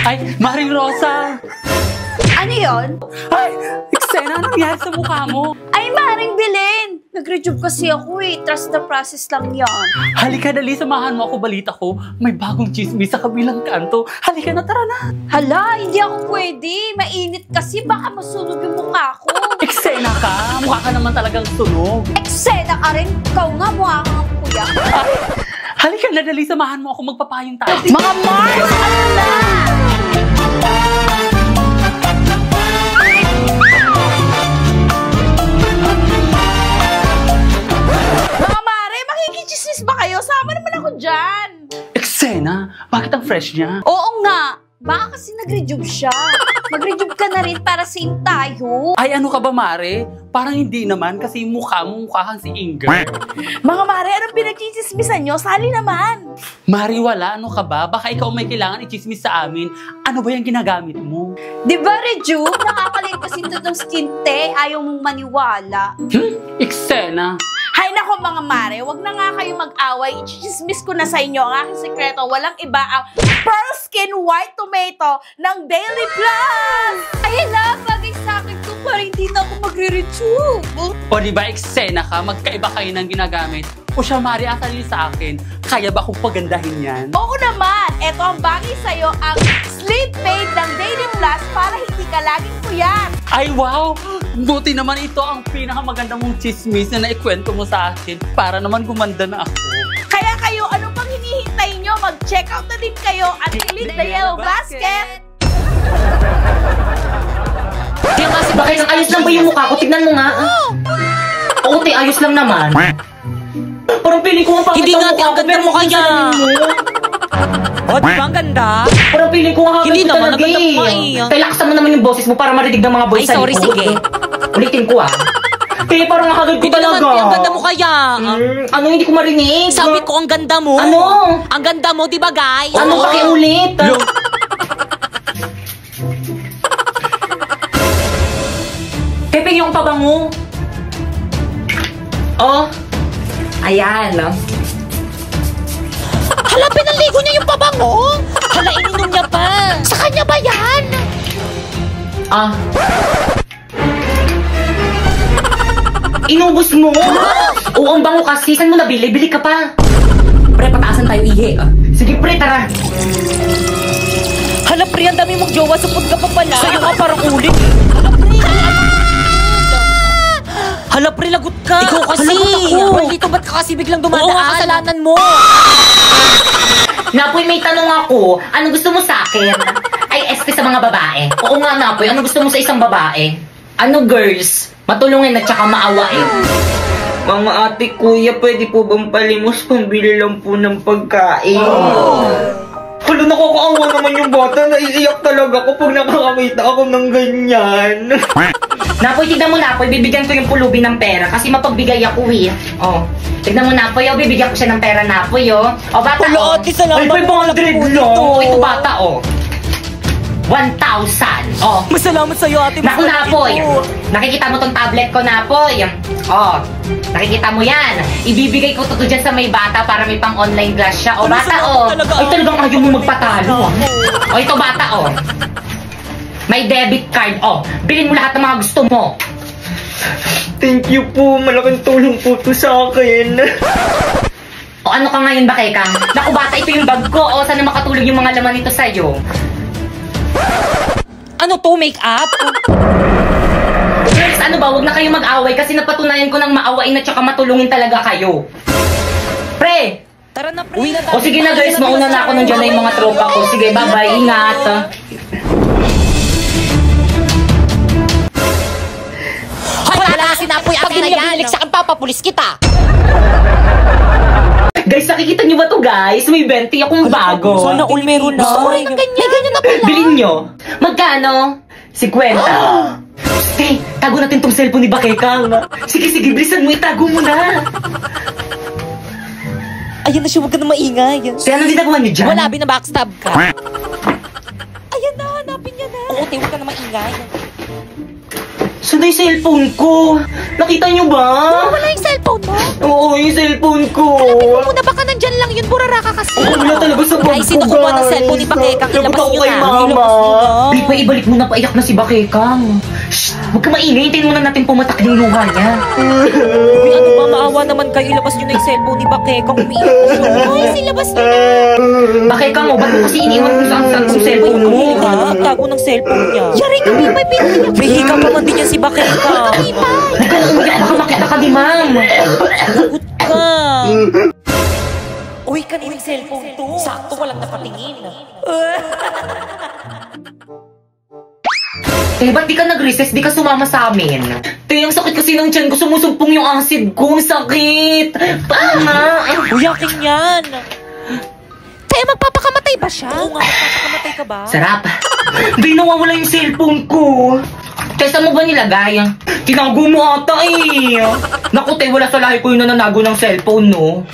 Ay, Maring Rosa! Ano yun? Ay, eksena, anong nangyari sa mukha mo? Ay, Maring Belen! Nag-rejuve kasi ako eh. Trust the process lang yan. Halika, dali, samahan mo ako, balita ko. May bagong chismis sa kabilang kanto. Halika na, tara na. Hala, hindi ako pwede. Mainit kasi, baka masunog yung mukha ko. Eksena ka, mukha ka naman talagang sunog. Eksena ka rin. Ikaw nga, mukha kang kuya. Ay, halika na, dali, samahan mo ako, magpapayong tayo. Mga Mars, ano na? Chismis ba kayo? Sama naman ako dyan! Eksena, bakit ang fresh niya? Oo nga! Baka kasi nag-rejuve siya. Mag-rejuve ka na rin para same tayo. Ay, ano ka ba, Mare? Parang hindi naman kasi mukha kang si Inga. Mga Mare, anong pinag-chismisan nyo? Sali naman! Mare, wala. Ano ka ba? Baka ikaw may kailangan i-chismis sa amin. Ano ba yung ginagamit mo? Di ba, rejuve? Nakakalit kasi ito ng skin te. Ayaw mong maniwala. Eksena. Hay nako mga Mare, wag na nga kayo mag-away. I-chismis ko na sa inyo ang aking sekreto. Walang iba ang Pearl Skin White Tomato ng Daily Plus! Ayun na, bagay sa akin ko para hindi na ako magre-rejuve. O diba, eksena ka? Magkaiba kayo ng ginagamit. O siya, Mare, asali sa akin. Kaya ba akong pagandahin yan? Oo naman! Ito ang bagay sa'yo, ang Sleep Aid ng Daily Plus para hindi ka laging puyat. Ay, wow! Buti naman ito ang pinakamaganda mong chismis na naikwento mo sa akin para naman gumanda na ako. Kaya kayo, ano pang hinihintay nyo? Mag-check out na din kayo at click the yellow basket! Kaya kasi bakit ang ayos lang ba yung mukha ko? Tignan mo nga. Oo, te, ayos lang naman. Parang piling ko ang pangit Hindi ang nga, mukha ang ko. ganda Pero mukha niya. O, di ba ang ganda? Parang piling ko ang hanggang Hindi ko naman, talaga ang ganda mukha eh. eh. Kailangan mo naman yung boses mo para marinig ng mga boys Ay, sorry, sige. Ulitin ko ah. Te, parang nakagad ko Hindi naman, talaga. ang ganda mo kaya. Ano, hindi ko marinig? Sabi ko, ang ganda mo. Ano? Ang ganda mo, di ba, guys? Ano, pakiulit? Pepe, yung pabango. Oh. Ayan. Hala, pinaligo niya yung pabango. Hala, ininom niya pa. Sa kanya ba yan? Ah. Inubos mo? Oo, ang bango kasi. Saan mo nabili? Bili ka pa. Pre, pataasan tayo, ihi. Sige, pre, tara. Hala, pre, ang dami mong jowa. Supot ka pa pala. Sa'yo nga parang ulit. Hala, pre, lagot ka. Ikaw kasi. Lagot ako. Pre, dito ba't ka kasi biglang dumadaan? Oo, kasalanan mo. Napoy, may tanong ako. Ano gusto mo sa akin? Ay, este sa mga babae. Oo nga, Napoy. Ano gusto mo sa isang babae? Ano, girls? Matulungin at saka maawain. Mga ate, kuya, pwede po bang palimos pambili lang po ng pagkain? Hala, nakakaawa naman yung bata. Naiiyak talaga ako pag nakakamita ako ng ganyan. Napoy, tignan mo, Napoy. Bibigyan ko yung pulubi ng pera kasi mapagbigay ako eh. Oh. Tignan mo, Napoy. Oh, bibigyan ko siya ng pera, Napoy. Oh, oh bata, Hala, oh. ate, salamat. Ay, 500 lang. Ito, bata, oh. 1,000. Oh. Masalamat sa'yo, ate. Naku, Napoy. Nakikita mo tong tablet ko, Napoy. Oh. Nakikita mo yan. Ibibigay ko to dyan sa may bata para may pang online class siya. Oh, bata, oh. Ay, talagang ayaw mo magpatalo. Oh, ito, bata, oh. May debit card, oh. Bilhin mo lahat ng mga gusto mo. Thank you po. Malaking tulong po to sa akin. O ano ka ngayon ba, Kekang? Naku, bata, ito yung bag ko. O, sana makatulog yung mga laman nito sa'yo. Ano to, make-up? Girls, ano ba? Huwag na kayo mag-away kasi napatunayan ko ng maawain at saka matulungin talaga kayo. Pre! Tara na, pre. Uwi na tayo. O sige na, guys. Mauna na ako nandiyan na yung mga tropa ko. Sige, bye-bye. Ingat. Wala na sinapoy akin na yan. Sa akin, papapulis kita. Guys, nakikita nyo ba to, guys? May 20 akong bago. Sana all meron na. Gusto ko rin ng ganyan. May ganyan na pala. Bilhin nyo. Magkano? 50. Hey, tago natin tong cellphone ni Bakekang. Sige, bilisan mo. Itago mo na. Ayan na siya, huwag ka na maingay. Kaya anong ginagawa nyo dyan? Wala, binabackstab ka. Ayan na, hanapin niya na. Oo, te, huwag ka na maingay. Saan na yung cellphone ko? Nakita nyo ba? Wala yung cellphone mo. Oo, yung cellphone ko. Hanapin mo muna, baka nandyan lang yun, burara ka kasi. Wala talaga sa bag ko, Guys, sino kumuha ng cellphone ni Bakekang? Labot Ilabas ako nyo kay na. mama. Pipa, ibalik mo na, paiyak na si Bakekang. Shh! Huwag ka maingay, hintayin muna natin pumatak yung luha niya. Uy, ano ba, maawa naman kayo. Ilabas nyo na yung cellphone ni Bakekang. Umiiyak na siya. Guys, ilabas nyo na. Bakekang, ba't mo kasi iniwan kung saan yung cellphone mo? Ang tago ng cellphone niya. Yari ka, Pipay, piniyak. May hika pa man din yan si Bakekang. Huwag ka na umiyak, baka makita ka di, ma'am. Lagot ka. Uy, kanina yung cellphone to. Sakto, walang napatingin. Ba't di ka nag-recess? Di ka sumama sa amin? Ang sakit kasi ng tiyan ko. Sumusumpong yung acid ko. Ang sakit. Paano? Uy, akin yan. Kaya magpapakamatay ba siya? Oo nga, magpapakamatay ka ba? Sarap. Di nawawala yung cellphone ko. Kesa mo ba nilagay? Tinago mo ata eh. Naku, te, wala sa lahi ko yung nananago ng cellphone, no?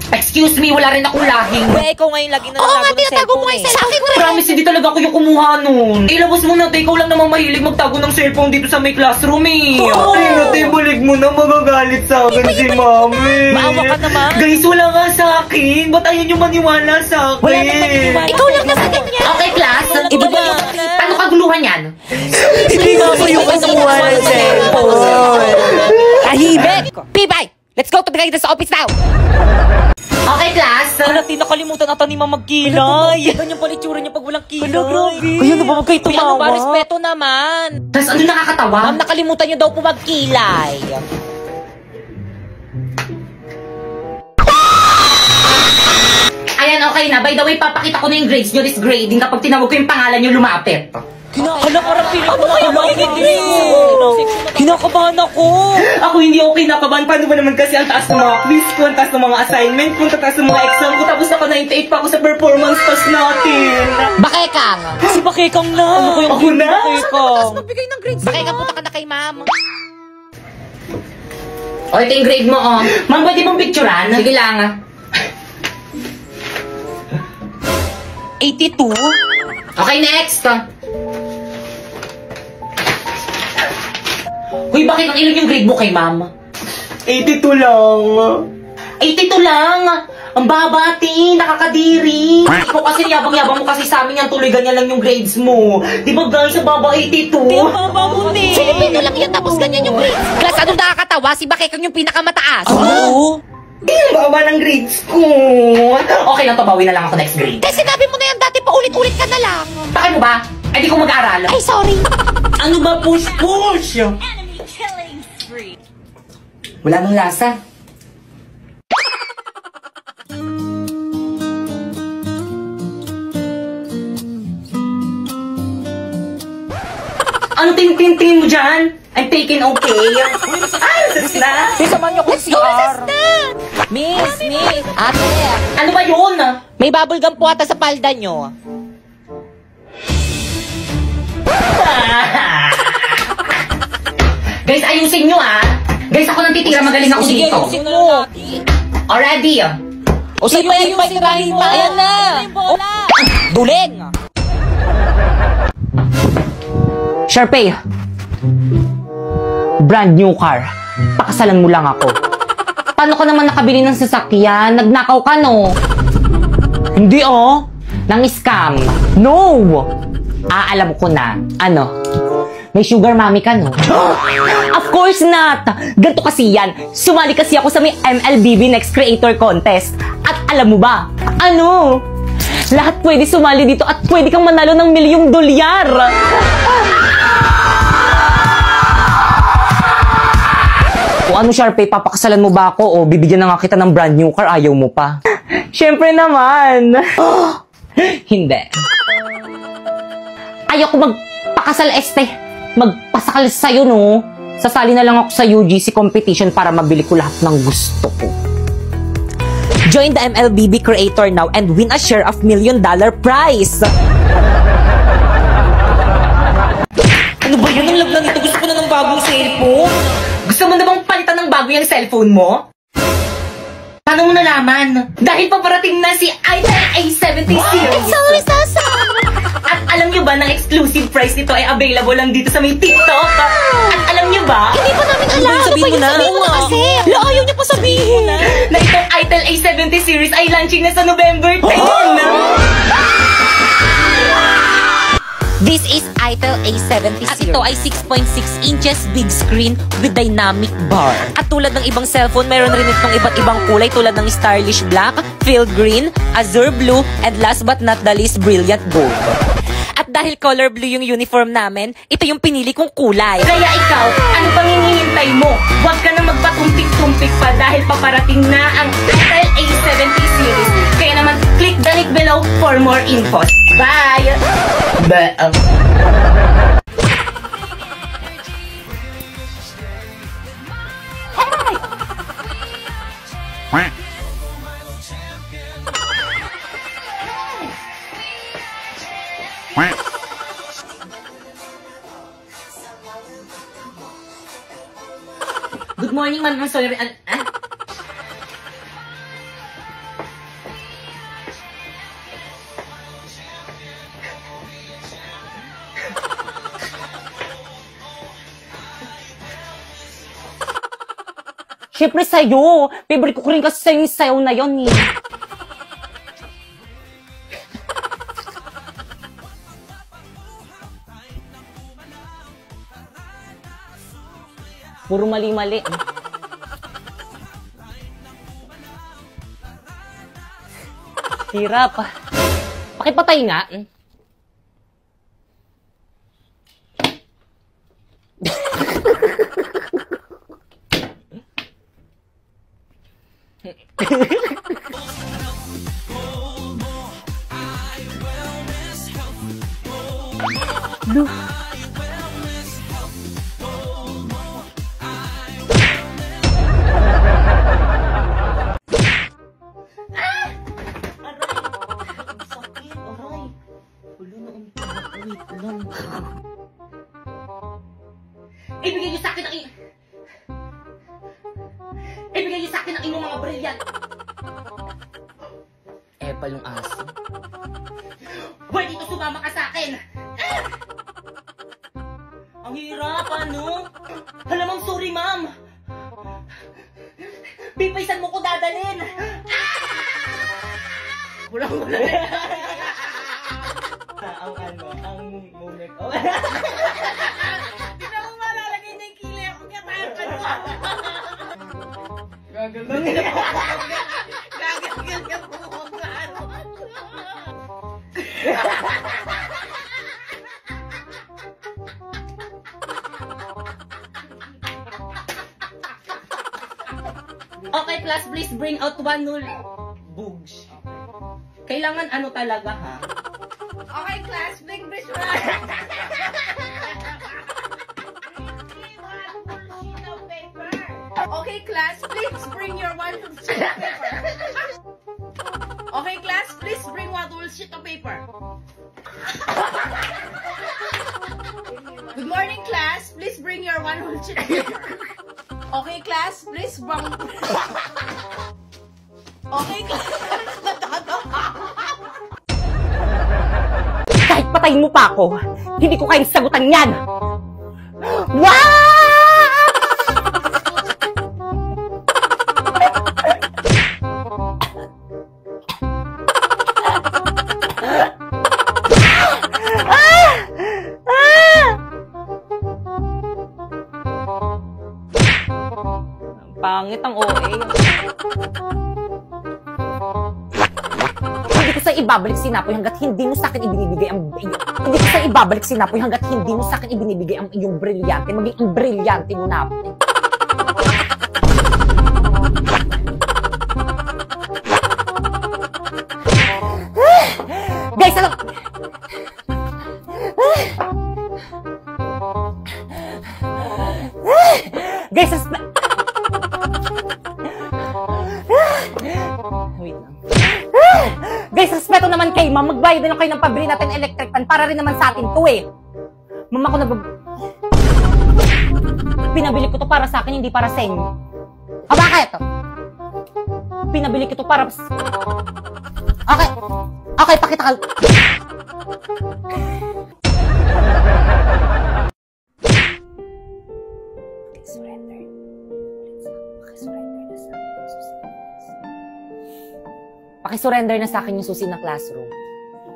Excuse me, wala rin akong lahing. Uy, ikaw ngayon lagi na Oo nga, nalago ng tinatago mo cellphone nga yung eh. cellphone. Promise, hindi talaga ako yung kumuha nun. Ilabas mo na, te. Ikaw lang naman mahilig magtago ng cellphone dito sa may classroom eh. Oo. Te, balik mo na, magagalit sa akin si mami. Maawa ka naman. Guys, wala nga sa akin. Ba't ayaw nyo maniwala sa akin? Wala nang naniniwala. Ikaw lang nasa ganyan. Okay, class. Iba ba? Paano kaguluhan yan? Hindi nga ako yung kumuha ng cellphone. Tahimik! Pibay! Let's go to the guidance office now! Okay, class. Wala, nakalimutan ata ni Ma'am magkilay. Ganyan pala itsura niya pag walang kilay. Hala, grabe. Ay, ano ba huwag kayo tumawa? Ano ba, respeto naman. Tapos ano nakakatawa? Ma'am, nakalimutan niyo daw po magkilay. Ayan, okay na. By the way, papakita ko na yung grades nyo this grading kapag tinawag ko yung pangalan nyo lumapit. Hala, parang piling ko na kinakabahan ako. Ako hindi ako kinakabahan. Paano ba naman kasi ang taas ng mga quiz ko, ang taas ng mga assignment ko, ang taas ng mga exam ko, tapos naka 98 pa ako sa performance test natin. Bakekang! Si Bakekang na. Ano ko yung Ako na? Bakekang? Magbigay ng grades. Bakekang, punta ka na kay ma'am. O, ito yung grade mo, oh. Ma'am, pwede mong picturean? Sige lang. 82? Okay, next. Uy, bakit ang ilan yung grade mo kay ma'am? 82 lang. 82 lang! Ang babati, nakakadiri. Ikaw kasi yabang-yabang mo kasi sa amin yan, tuloy ganyan lang yung grades mo. Di ba guys, ang baba 82? Ang baba mo din. Filipino lang yan, tapos ganyan yung grades. Class, anong nakakatawa? Si Bakekang yung pinakamataas. Ano? Di ang baba ng grades ko. Okay lang to, bawi na lang ako next grade. Kasi sinabi mo na yan dati, paulit-ulit ka na lang. Bakit mo ba? Ay, di ko mag-aaral. Ay, sorry. Ano ba push-push? Wala nang lasa. Ano ting-ting-ting mo dyan? I'm taking okay. Ay, sus na. Miss, samahan niyo kung CR. Miss, ate. Ano ba yun? May bubble gum po ata sa palda niyo. Guys, ayusin nyo ah. Guys, ako nang titira. Magaling ako Sige, dito. ayusin mo. Already. O sige, sirahin mo. Ayan na. Duling. Sharpay. Brand new car. Pakasalan mo lang ako. Paano ka naman nakabili ng sasakyan? Nagnakaw ka, no? Hindi, oh. Nang scam. No! Alam ko na. Ano? May sugar mommy ka, no? Of course not! Ganto kasi yan. Sumali kasi ako sa may MLBB Next Creator Contest. At alam mo ba? Ano? Lahat pwede sumali dito at pwede kang manalo ng $1,000,000. O ano, Sharpay, papakasalan mo ba ako o bibigyan na nga kita ng brand new car, ayaw mo pa? Siyempre naman. Hindi. Ayoko magpakasal, magpasakal sa'yo, no? Sasali na lang ako sa UGC competition para mabili ko lahat ng gusto ko. Join the MLBB Creator now and win a share of $1,000,000 prize. Ano ba yun? Ang laglang ito. Gusto ko na ng bagong cellphone. Gusto mo na bang palitan ng bago yung cellphone mo? Paano mo nalaman? Dahil paparating na si iPhone A70 series. Sorry, Sasa. At alam nyo ba na exclusive price nito ay available lang dito sa may TikTok? At alam nyo ba? Hindi pa namin alam. Sabihin mo na. Sabihin mo kasi. Ayaw niya pa sabihin na itong Itel A70 series ay launching na sa November 10. This is Itel A70 series. At ito ay 6.6 inches big screen with dynamic bar. At tulad ng ibang cellphone, meron rin itong iba't ibang kulay tulad ng stylish black, field green, azure blue, and last but not the least, brilliant gold. At dahil color blue yung uniform namin, ito yung pinili kong kulay. Kaya ikaw, ano pang hinihintay mo? Huwag ka na magpatumpik-tumpik pa dahil paparating na ang Itel A70 series. Kaya naman, click the link below for more info. Bye! Good morning, ma'am. I'm sorry. Siyempre sa'yo. Favorite ko rin kasi sa'yo yung sayaw na yun eh. Puro mali-mali. Hirap. Pakipatay nga. Ibigay niyo sa akin ang Ibigay niyo sa akin ang inyong mga brilliant. Epal yung aso. Hoy, dito sumama ka sa akin. Ang hirap, ano? Hala, ma'am, sorry, ma'am. Pipaysan mo ko dadalhin. Wala. Ang moment. Di na mo malalagay na yung kili ako kaya tayo ka na. Gagawin ka po kung ano. Okay, class, please bring out one null. Boogs. Kailangan ano talaga, ha? Okay, class, bring this one. Okay, class, please bring your one sheet of paper. Okay, class, please bring one whole sheet of paper. Good morning, class. Please bring your one whole sheet of paper. Okay, class, please bring... Okay, class. Kahit patayin mo pa ako, hindi ko kayang sagutan yan! Wow! Pangit ang OA. Hindi ko sa ibabalik sinapoy hanggat hindi mo sa akin ibinibigay ang hindi ko sa ibabalik sinapoy hanggat hindi mo sa akin ibinibigay ang iyong brilyante, maging ang brilyante mo na. Guys, ano? Guys, wait lang. Guys, respeto naman kay ma'am. Magbayad na lang kayo ng pabili natin electric fan para rin naman sa atin to eh. Ma'am, ako pinabili ko to para sa akin, hindi para sa inyo. Bakit? Pinabili ko to para Okay. Okay, pakita ka. Surrender. Surrender na sa Pakisurrender na sa akin yung susi ng classroom.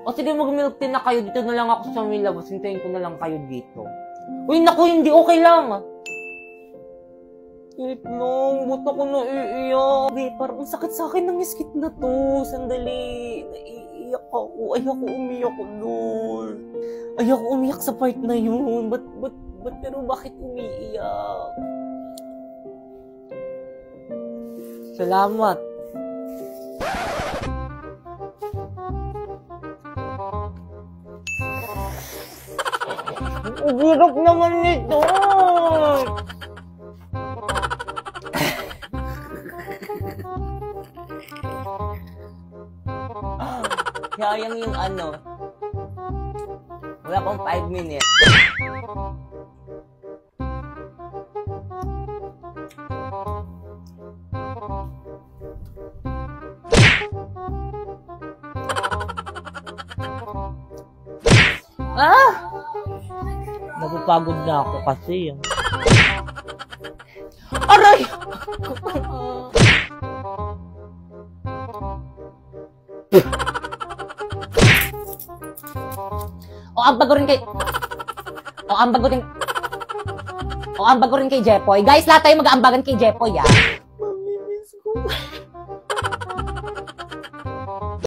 O sige, mag-milk tea na kayo. Dito na lang ako sa may labas. Hintayin ko na lang kayo dito. Uy, naku, hindi. Okay lang. Wait lang. Ba't ako naiiyak? Wait, parang ang sakit sa akin ng iskit na to. Sandali. Naiiyak ako. Ayoko umiyak ko, Lord. Ayoko umiyak sa part na yun. Pero bakit umiiyak? Salamat. Ang hirap naman nito! Sayang yung ano. Wala pang 5 minutes. Napapagod na ako kasi. Aray! Ang bago rin kay Jepoy. Guys, lahat tayo mag-aambagan kay Jepoy, ah.